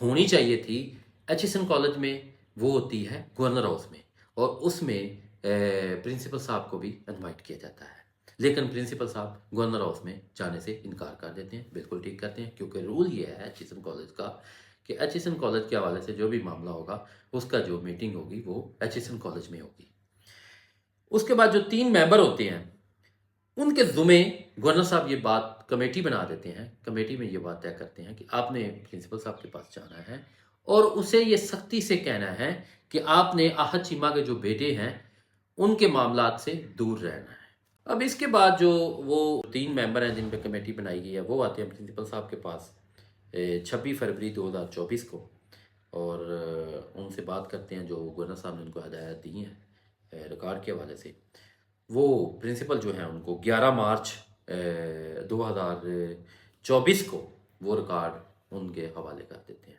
ہونی چاہیے تھی ایچ ایس این کالج میں، وہ ہوتی ہے گورنر ہاؤس میں، اور اس میں پرنسپل صاحب کو بھی انوائٹ کیا جاتا ہے، لیکن پرنسپل صاحب گورنر ہاؤس میں جانے سے انکار کر دیتے ہیں، بالکل ٹھیک کرتے ہیں، کیونکہ رول یہ ہے ایچ ایس این کالج کا کہ ایچ ایس این کالج کے حوالے سے جو بھی معاملہ ہوگا اس کا جو میٹنگ ہوگی وہ ایچ ایس این کالج میں ہوگی۔ اس کے بعد جو 3 ممبر ہوتے ہیں ان کے ذمے گورنر صاحب یہ بات کمیٹی بنا دیتے ہیں، کمیٹی میں یہ بات طے کرتے ہیں کہ آپ نے پرنسپل صاحب کے پاس جانا ہے اور اسے یہ سختی سے کہنا ہے کہ آپ نے احد چیمہ کے جو بیٹے ہیں ان کے معاملات سے دور رہنا ہے۔ اب اس کے بعد جو وہ 3 ممبر ہیں جن پہ کمیٹی بنائی گئی ہے وہ آتے ہیں پرنسپل صاحب کے پاس 26 فروری 2024 کو، اور ان سے بات کرتے ہیں جو گورنر صاحب نے ان کو ہدایات دی ہیں ریکارڈ کے حوالے سے۔ وہ پرنسپل جو ہیں ان کو 11 مارچ 2024 کو وہ ریکارڈ ان کے حوالے کر دیتے ہیں۔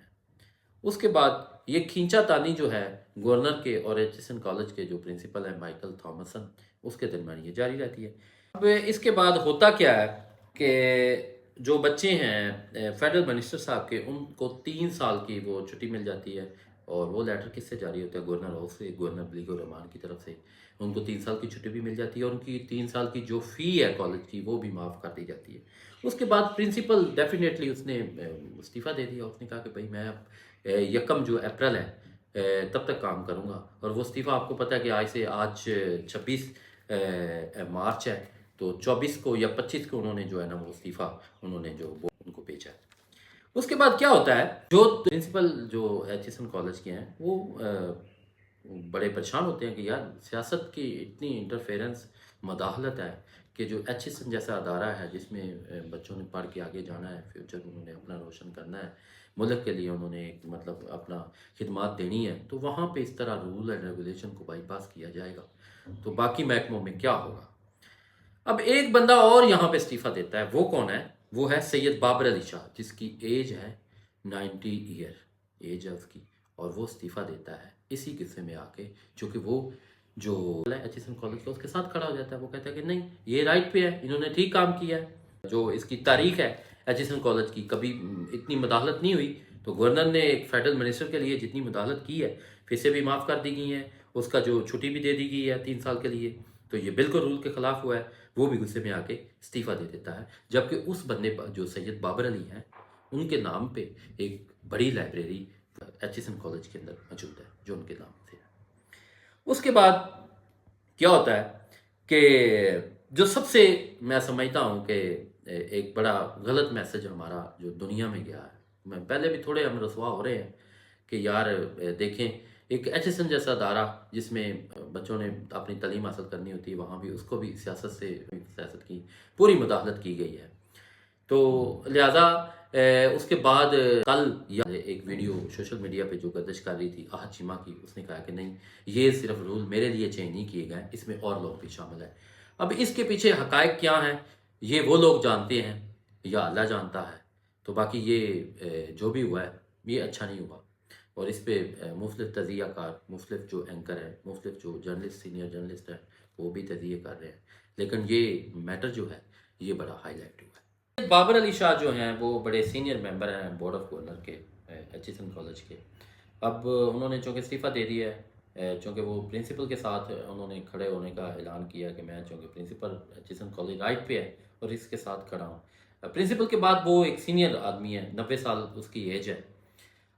اس کے بعد یہ کھینچا تانی جو ہے گورنر کے اور ایچ ایس این کالج کے جو پرنسپل ہیں مائیکل تھامسن، اس کے درمیان یہ جاری رہتی ہے۔ اب اس کے بعد ہوتا کیا ہے کہ جو بچے ہیں فیڈرل منسٹر صاحب کے، ان کو 3 سال کی وہ چھٹی مل جاتی ہے، اور وہ لیٹر کس سے جاری ہوتا ہے؟ گورنر ہاؤس سے، گورنر بلیگ الرحمان کی طرف سے ان کو 3 سال کی چھٹی بھی مل جاتی ہے، اور ان کی 3 سال کی جو فی ہے کالج کی وہ بھی معاف کر دی جاتی ہے۔ اس کے بعد پرنسپل ڈیفینیٹلی اس نے استعفیٰ دے دیا، اس نے کہا کہ بھائی میں اب 1 جو اپریل ہے تب تک کام کروں گا، اور وہ استعفیٰ آپ کو پتہ ہے کہ آج 26 مارچ ہے، تو 24 کو یا 25 کو انہوں نے جو ہے نا وہ استعفیٰ انہوں نے جو وہ ان کو بھیجا ہے۔ اس کے بعد کیا ہوتا ہے، جو پرنسپل جو ایچ ایس این کالج کے ہیں وہ بڑے پریشان ہوتے ہیں کہ یار سیاست کی اتنی انٹرفیرنس، مداخلت ہے کہ جو ایچ ایس این جیسا ادارہ ہے جس میں بچوں نے پڑھ کے آگے جانا ہے، فیوچر انہوں نے اپنا روشن کرنا ہے، ملک کے لیے انہوں نے مطلب اپنا خدمات دینی ہے، تو وہاں پہ اس طرح رول اینڈ ریگولیشن کو بائی پاس کیا جائے گا تو باقی محکموں میں کیا ہوگا۔ اب ایک بندہ اور یہاں پہ استعفیٰ دیتا ہے، وہ کون ہے؟ وہ ہے سید بابر علی شاہ، جس کی ایج ہے 90 ایئر ایج ہے اس کی، اور وہ استعفیٰ دیتا ہے اسی قصے میں آ کے، چونکہ وہ جو ایچ ایس این کالج کا اس کے ساتھ کھڑا ہو جاتا ہے، وہ کہتا ہے کہ نہیں یہ رائٹ پہ ہے، انہوں نے ٹھیک کام کیا ہے۔ جو اس کی تاریخ ہے ایچ ایس این کالج کی، کبھی اتنی مداخلت نہیں ہوئی، تو گورنر نے ایک فیڈرل منسٹر کے لیے جتنی مداخلت کی ہے پھر سے بھی معاف کر دی گئی ہیں، اس کا جو چھٹی بھی دے دی گئی ہے 3 سال کے لیے، تو یہ بالکل رول کے خلاف ہوا ہے۔ وہ بھی غصے میں آ کے استعفیٰ دے دیتا ہے، جبکہ اس بندے جو سید بابر علی ہیں ان کے نام پہ ایک بڑی library H S N college کے اندر موجود ہے جو ان کے نام سے ہے۔ اس کے بعد کیا ہوتا ہے کہ جو سب سے میں سمجھتا ہوں کہ ایک بڑا غلط میسج ہمارا جو دنیا میں گیا ہے، میں پہلے بھی تھوڑے ہم رسوا ہو رہے ہیں کہ یار دیکھیں ایک ایچ ایس این جیسا ادارہ جس میں بچوں نے اپنی تعلیم حاصل کرنی ہوتی ہے، وہاں بھی اس کو بھی سیاست کی پوری مداخلت کی گئی ہے، تو لہٰذا اس کے بعد کل ایک ویڈیو سوشل میڈیا پہ جو گردش کر رہی تھی احد چیمہ کی، اس نے کہا کہ نہیں یہ صرف رول میرے لیے چینج نہیں کیے گئے، اس میں اور لوگ بھی شامل ہیں۔ اب اس کے پیچھے حقائق کیا ہیں یہ وہ لوگ جانتے ہیں یا اللہ جانتا ہے، تو باقی یہ جو بھی ہوا ہے یہ اچھا نہیں ہوا، اور اس پہ مختلف تجزیہ کار، مختلف جو اینکر ہیں، مختلف جو جرنلسٹ، سینئر جرنلسٹ ہیں وہ بھی تجزیے کر رہے ہیں، لیکن یہ میٹر جو ہے یہ بڑا ہائی لائٹ ہوا ہے۔ بابر علی شاہ جو ہیں وہ بڑے سینئر ممبر ہیں بورڈ آف گورنر کے ایچ ایس این کالج کے۔ اب انہوں نے چونکہ استعفیٰ دے دیا ہے، چونکہ وہ پرنسپل کے ساتھ انہوں نے کھڑے ہونے کا اعلان کیا کہ میں چونکہ principal H S N college right پہ ہے اور اس کے ساتھ کھڑا ہوں۔ پرنسپل کے بعد وہ ایک سینئر آدمی ہے، 90 سال اس کی ایج ہے،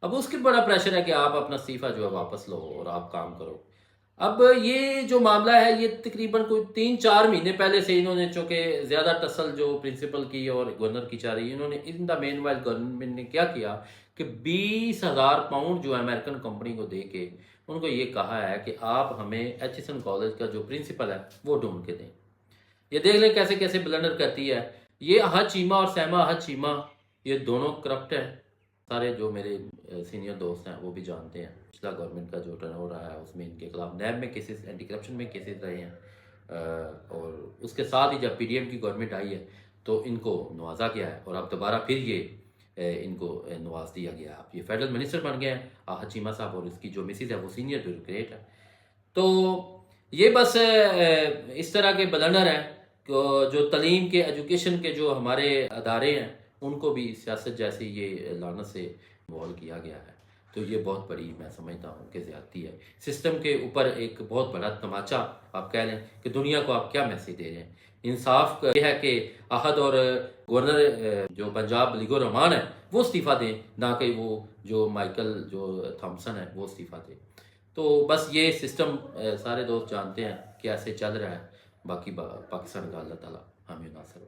اب اس کے بڑا پریشر ہے کہ آپ اپنا استعفیٰ جو ہے واپس لو اور آپ کام کرو۔ اب یہ جو معاملہ ہے یہ تقریباً کوئی 3-4 مہینے پہلے سے انہوں نے، چونکہ زیادہ ٹسل جو پرنسپل کی اور گورنر کی چاہ رہی ہے، انہوں نے ان دا مین وائل گورنمنٹ نے کیا کیا کہ 20,000 پاؤنڈ جو امریکن کمپنی کو دے کے ان کو یہ کہا ہے کہ آپ ہمیں ایچ ایس این کالج کا جو پرنسپل ہے وہ ڈھونڈ کے دیں۔ یہ دیکھ لیں کیسے کیسے بلنڈر کرتی ہے یہ۔ احد چیمہ اور سیما احد چیمہ یہ دونوں کرپٹ ہیں، سارے جو میرے سینئر دوست ہیں وہ بھی جانتے ہیں۔ پچھلا گورنمنٹ کا جو ٹرن اوور رہا ہے اس میں ان کے خلاف نیب میں کیسز، اینٹی کرپشن میں کیسز رہے ہیں، اور اس کے ساتھ ہی جب پی ڈی ایم کی گورنمنٹ آئی ہے تو ان کو نوازا گیا ہے، اور اب دوبارہ پھر یہ ان کو نواز دیا گیا ہے۔ اب یہ فیڈرل منسٹر بن گئے ہیں احد چیمہ صاحب، اور اس کی جو مسز ہے وہ سینئر بیوروکریٹ ہے۔ تو یہ بس اس طرح کے بلنڈر ہیں جو تعلیم کے، ایجوکیشن کے جو ہمارے ادارے ہیں ان کو بھی سیاست جیسی یہ لعنت سے انوالو کیا گیا ہے، تو یہ بہت بڑی میں سمجھتا ہوں کہ زیادتی ہے سسٹم کے اوپر۔ ایک بہت بڑا تماچا آپ کہہ لیں کہ دنیا کو آپ کیا میسیج دے رہے ہیں۔ انصاف یہ ہے کہ احد اور گورنر جو پنجاب لیگ الرحمان ہے وہ استعفیٰ دیں، نہ کہ وہ جو مائیکل جو تھامسن ہے وہ استعفیٰ دیں۔ تو بس یہ سسٹم سارے دوست جانتے ہیں کہ ایسے چل رہا ہے، باقی پاکستان کا اللہ تعالیٰ حامی و ناصر ہو۔